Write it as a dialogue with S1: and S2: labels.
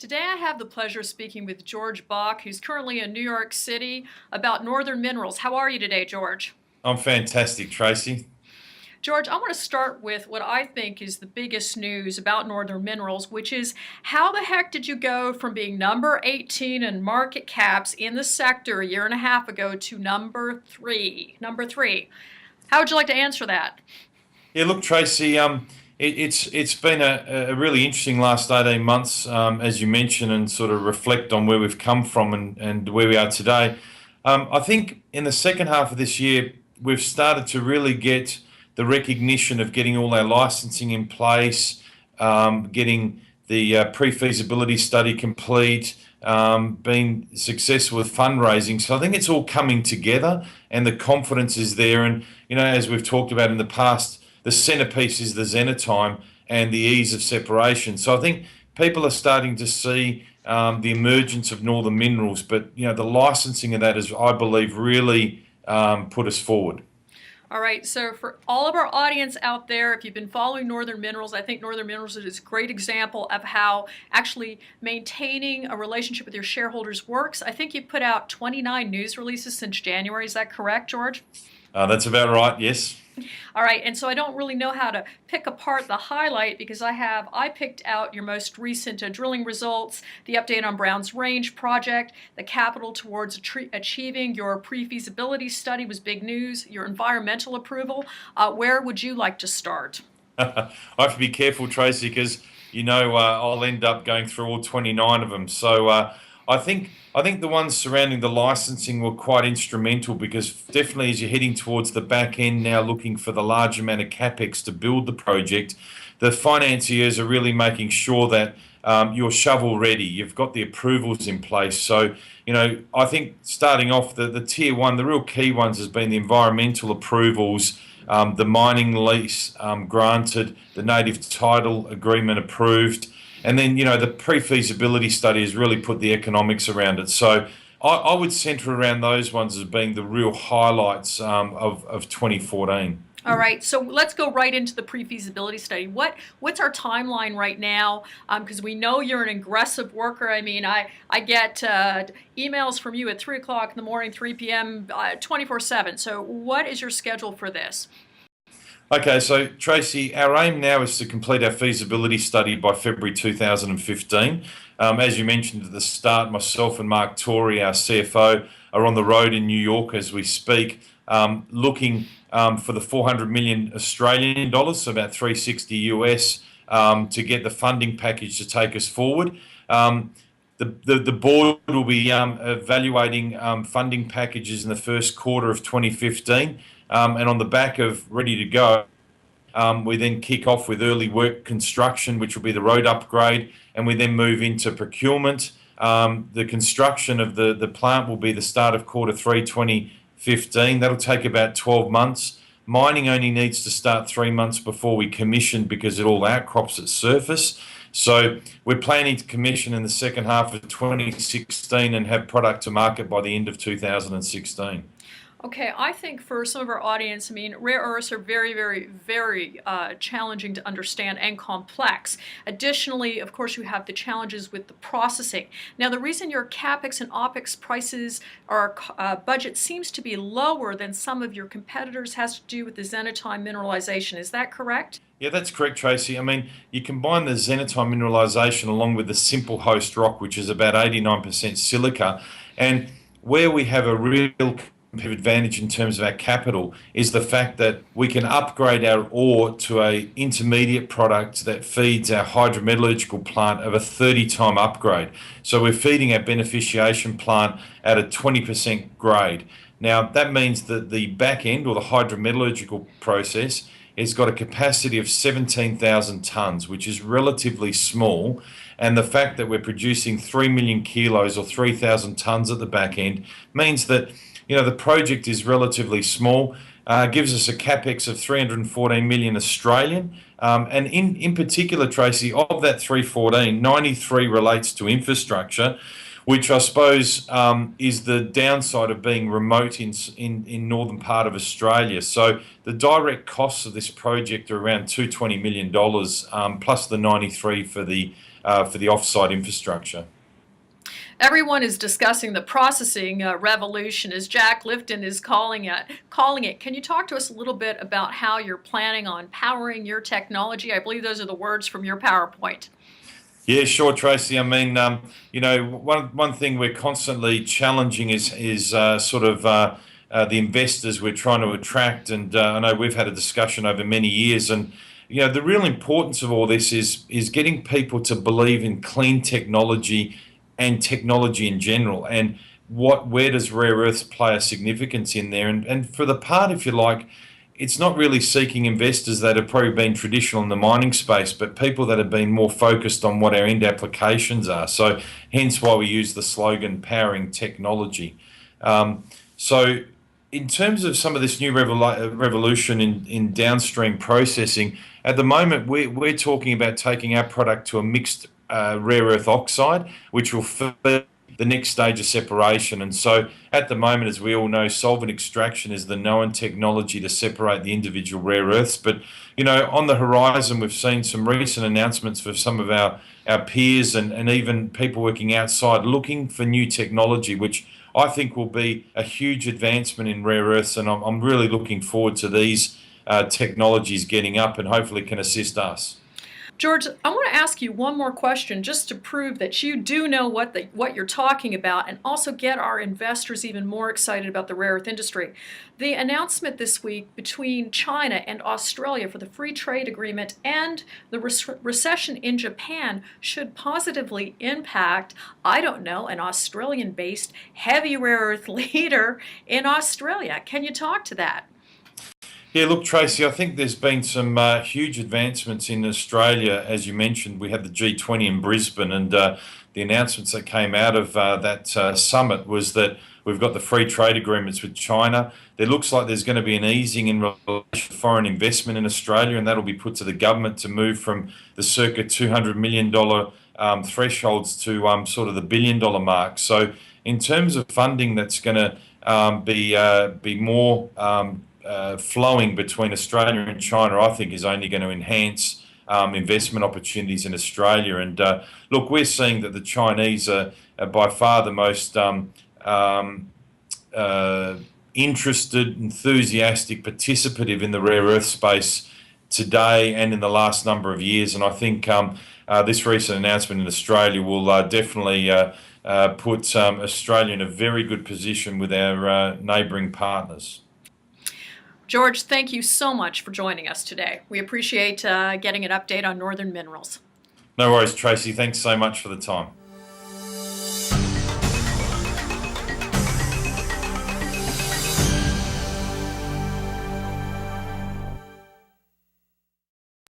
S1: Today I have the pleasure of speaking with George Bauk, who's currently in New York City, about Northern Minerals. How are you today, George?
S2: I'm fantastic, Tracy.
S1: George, I want to start with what I think is the biggest news about Northern Minerals, which is how the heck did you go from being number 18 in market caps in the sector a year and a half ago to number three? Number three. How would you like to answer that?
S2: Yeah, look, Tracy. It's been a really interesting last 18 months, as you mentioned, and sort of reflect on where we've come from and where we are today. I think in the second half of this year, we've started to really get the recognition of getting all our licensing in place, getting the pre-feasibility study complete, been successful with fundraising. So I think it's all coming together and the confidence is there. And, as we've talked about in the past, the centerpiece is the xenotime and the ease of separation. So I think people are starting to see the emergence of Northern Minerals, but, the licensing of that has, I believe, really put us forward.
S1: All right, so for all of our audience out there, if you've been following Northern Minerals, I think Northern Minerals is a great example of how actually maintaining a relationship with your shareholders works. I think you put out 29 news releases since January. Is that correct, George?
S2: That's about right, yes.
S1: All right, and so I don't really know how to pick apart the highlight because I picked out your most recent drilling results, the update on Browns Range project, the capital towards achieving your pre-feasibility study was big news, your environmental approval. Where would you like to start?
S2: I have to be careful, Tracy, because I'll end up going through all 29 of them. So I think the ones surrounding the licensing were quite instrumental because definitely as you're heading towards the back end now, looking for the large amount of Capex to build the project, the financiers are really making sure that you're shovel ready. You've got the approvals in place. So I think starting off the tier one, the real key ones has been the environmental approvals. The mining lease granted, the native title agreement approved, and then the pre-feasibility study has really put the economics around it. So I would centre around those ones as being the real highlights of 2014.
S1: All right, so let's go right into the pre-feasibility study. What's our timeline right now? Because we know you're an aggressive worker. I mean, I get emails from you at 3 o'clock in the morning, 3 p.m., 24/7. So what is your schedule for this?
S2: Okay, so Tracy, our aim now is to complete our feasibility study by February 2015. As you mentioned at the start, myself and Mark Torrey, our CFO, are on the road in New York as we speak, looking for the 400 million Australian dollars, so about 360 US, to get the funding package to take us forward. The board will be evaluating funding packages in the first quarter of 2015. And on the back of ready to go, we then kick off with early work construction, which will be the road upgrade, and we then move into procurement. The construction of the plant will be the start of quarter 3 2015. That'll take about 12 months. Mining only needs to start 3 months before we commission because it all outcrops at surface. So we're planning to commission in the second half of 2016 and have product to market by the end of 2016.
S1: Okay, I think for some of our audience, I mean, rare earths are very, very, very challenging to understand and complex. Additionally, of course, you have the challenges with the processing. Now, the reason your Capex and OpEx prices or budget seems to be lower than some of your competitors has to do with the xenotime mineralization. Is that correct?
S2: Yeah, that's correct, Tracy. I mean, you combine the xenotime mineralization along with the simple host rock, which is about 89% silica, and where we have a real competitive advantage in terms of our capital is the fact that we can upgrade our ore to an intermediate product that feeds our hydrometallurgical plant of a 30-time upgrade. So we're feeding our beneficiation plant at a 20% grade. Now, that means that the back end or the hydrometallurgical process has got a capacity of 17,000 tonnes, which is relatively small. And the fact that we're producing 3 million kilos or 3,000 tonnes at the back end means that the project is relatively small, gives us a Capex of 314 million Australian. And in particular, Tracy, of that 314, 93 relates to infrastructure, which I suppose is the downside of being remote in northern part of Australia. So the direct costs of this project are around $220 million, plus the 93 for the for the offsite infrastructure.
S1: Everyone is discussing the processing revolution, as Jack Lifton is calling it. Can you talk to us a little bit about how you're planning on powering your technology? I believe those are the words from your PowerPoint.
S2: Yeah, sure, Tracy. I mean, one thing we're constantly challenging is the investors we're trying to attract, and I know we've had a discussion over many years, and the real importance of all this is getting people to believe in clean technology and technology in general, and where does rare earths play a significance in there, and for the part, if you like, it's not really seeking investors that have probably been traditional in the mining space, but people that have been more focused on what our end applications are. So hence why we use the slogan powering technology. So in terms of some of this new revolution in downstream processing, at the moment we're talking about taking our product to a mixed rare earth oxide, which will feed the next stage of separation. And so at the moment, as we all know, solvent extraction is the known technology to separate the individual rare earths. But, on the horizon, we've seen some recent announcements for some of our peers and even people working outside looking for new technology, which I think will be a huge advancement in rare earths. And I'm really looking forward to these technologies getting up and hopefully can assist us.
S1: George, I want to ask you one more question just to prove that you do know what you're talking about and also get our investors even more excited about the rare earth industry. The announcement this week between China and Australia for the free trade agreement and the recession in Japan should positively impact, I don't know, an Australian-based heavy rare earth leader in Australia. Can you talk to that?
S2: Yeah, look, Tracy, I think there's been some huge advancements in Australia. As you mentioned, we had the G20 in Brisbane, and the announcements that came out of that summit was that we've got the free trade agreements with China. There looks like there's going to be an easing in relation to foreign investment in Australia, and that'll be put to the government to move from the circa $200 million thresholds to sort of the $1 billion mark. So in terms of funding, that's going to be more flowing between Australia and China, I think, is only going to enhance investment opportunities in Australia. And look, we're seeing that the Chinese are by far the most interested, enthusiastic, participative in the rare earth space today and in the last number of years. And I think this recent announcement in Australia will definitely put Australia in a very good position with our neighbouring partners.
S1: George, thank you so much for joining us today. We appreciate getting an update on Northern Minerals.
S2: No worries, Tracy. Thanks so much for the time.